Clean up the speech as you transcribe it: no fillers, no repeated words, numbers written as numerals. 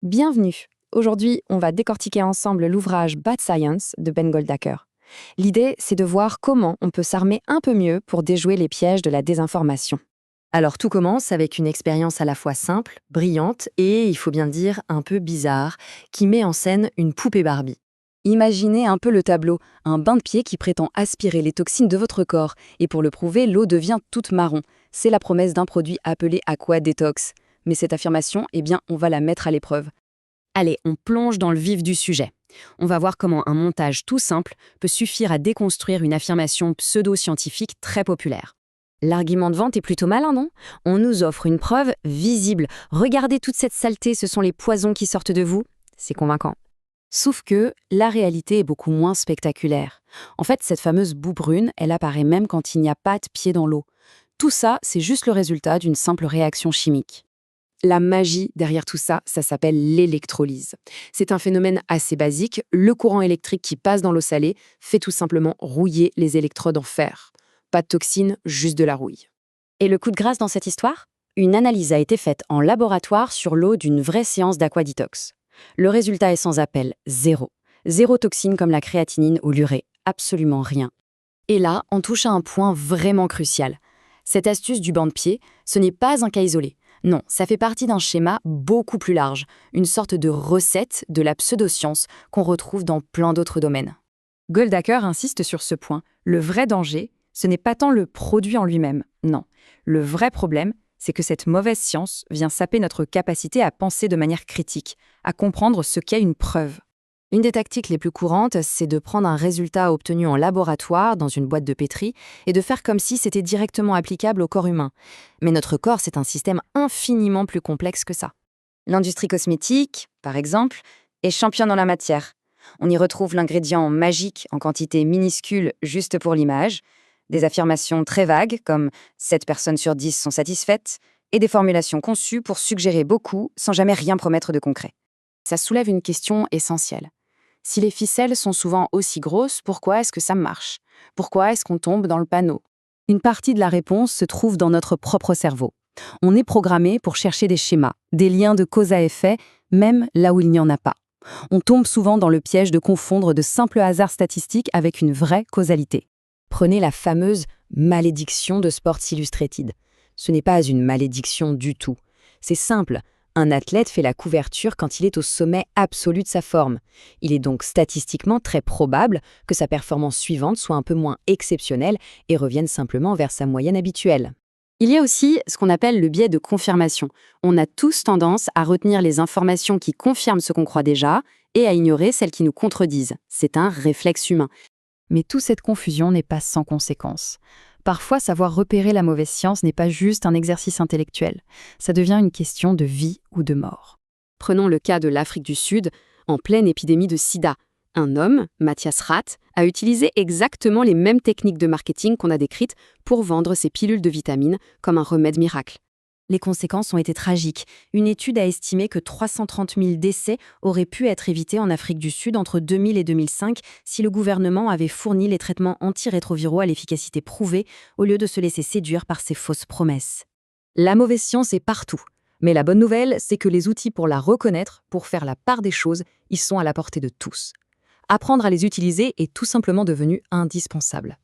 Bienvenue. Aujourd'hui, on va décortiquer ensemble l'ouvrage Bad Science de Ben Goldacre. L'idée, c'est de voir comment on peut s'armer un peu mieux pour déjouer les pièges de la désinformation. Alors tout commence avec une expérience à la fois simple, brillante et, il faut bien le dire, un peu bizarre, qui met en scène une poupée Barbie. Imaginez un peu le tableau, un bain de pied qui prétend aspirer les toxines de votre corps, et pour le prouver, l'eau devient toute marron. C'est la promesse d'un produit appelé Aqua Detox. Mais cette affirmation, on va la mettre à l'épreuve. Allez, on plonge dans le vif du sujet. On va voir comment un montage tout simple peut suffire à déconstruire une affirmation pseudo-scientifique très populaire. L'argument de vente est plutôt malin, non? On nous offre une preuve visible. Regardez toute cette saleté, ce sont les poisons qui sortent de vous. C'est convaincant. Sauf que la réalité est beaucoup moins spectaculaire. En fait, cette fameuse boue brune, elle apparaît même quand il n'y a pas de pied dans l'eau. Tout ça, c'est juste le résultat d'une simple réaction chimique. La magie derrière tout ça, ça s'appelle l'électrolyse. C'est un phénomène assez basique. Le courant électrique qui passe dans l'eau salée fait tout simplement rouiller les électrodes en fer. Pas de toxines, juste de la rouille. Et le coup de grâce dans cette histoire? Une analyse a été faite en laboratoire sur l'eau d'une vraie séance d'aquaditox. Le résultat est sans appel, zéro. Zéro toxine comme la créatinine ou l'urée, absolument rien. Et là, on touche à un point vraiment crucial. Cette astuce du banc de pied, ce n'est pas un cas isolé. Non, ça fait partie d'un schéma beaucoup plus large, une sorte de recette de la pseudoscience qu'on retrouve dans plein d'autres domaines. Goldacre insiste sur ce point. Le vrai danger, ce n'est pas tant le produit en lui-même, non. Le vrai problème, c'est que cette mauvaise science vient saper notre capacité à penser de manière critique, à comprendre ce qu'est une preuve. Une des tactiques les plus courantes, c'est de prendre un résultat obtenu en laboratoire, dans une boîte de pétri, et de faire comme si c'était directement applicable au corps humain. Mais notre corps, c'est un système infiniment plus complexe que ça. L'industrie cosmétique, par exemple, est championne en la matière. On y retrouve l'ingrédient magique en quantité minuscule juste pour l'image, des affirmations très vagues comme 7 personnes sur 10 sont satisfaites, et des formulations conçues pour suggérer beaucoup sans jamais rien promettre de concret. Ça soulève une question essentielle. Si les ficelles sont souvent aussi grosses, pourquoi est-ce que ça marche? Pourquoi est-ce qu'on tombe dans le panneau? Une partie de la réponse se trouve dans notre propre cerveau. On est programmé pour chercher des schémas, des liens de cause à effet, même là où il n'y en a pas. On tombe souvent dans le piège de confondre de simples hasards statistiques avec une vraie causalité. Prenez la fameuse malédiction de Sports Illustrated. Ce n'est pas une malédiction du tout. C'est simple. Un athlète fait la couverture quand il est au sommet absolu de sa forme. Il est donc statistiquement très probable que sa performance suivante soit un peu moins exceptionnelle et revienne simplement vers sa moyenne habituelle. Il y a aussi ce qu'on appelle le biais de confirmation. On a tous tendance à retenir les informations qui confirment ce qu'on croit déjà et à ignorer celles qui nous contredisent. C'est un réflexe humain. Mais toute cette confusion n'est pas sans conséquences. Parfois, savoir repérer la mauvaise science n'est pas juste un exercice intellectuel. Ça devient une question de vie ou de mort. Prenons le cas de l'Afrique du Sud, en pleine épidémie de sida. Un homme, Matthias Rath, a utilisé exactement les mêmes techniques de marketing qu'on a décrites pour vendre ses pilules de vitamines comme un remède miracle. Les conséquences ont été tragiques. Une étude a estimé que 330 000 décès auraient pu être évités en Afrique du Sud entre 2000 et 2005 si le gouvernement avait fourni les traitements antirétroviraux à l'efficacité prouvée au lieu de se laisser séduire par ces fausses promesses. La mauvaise science est partout. Mais la bonne nouvelle, c'est que les outils pour la reconnaître, pour faire la part des choses, ils sont à la portée de tous. Apprendre à les utiliser est tout simplement devenu indispensable.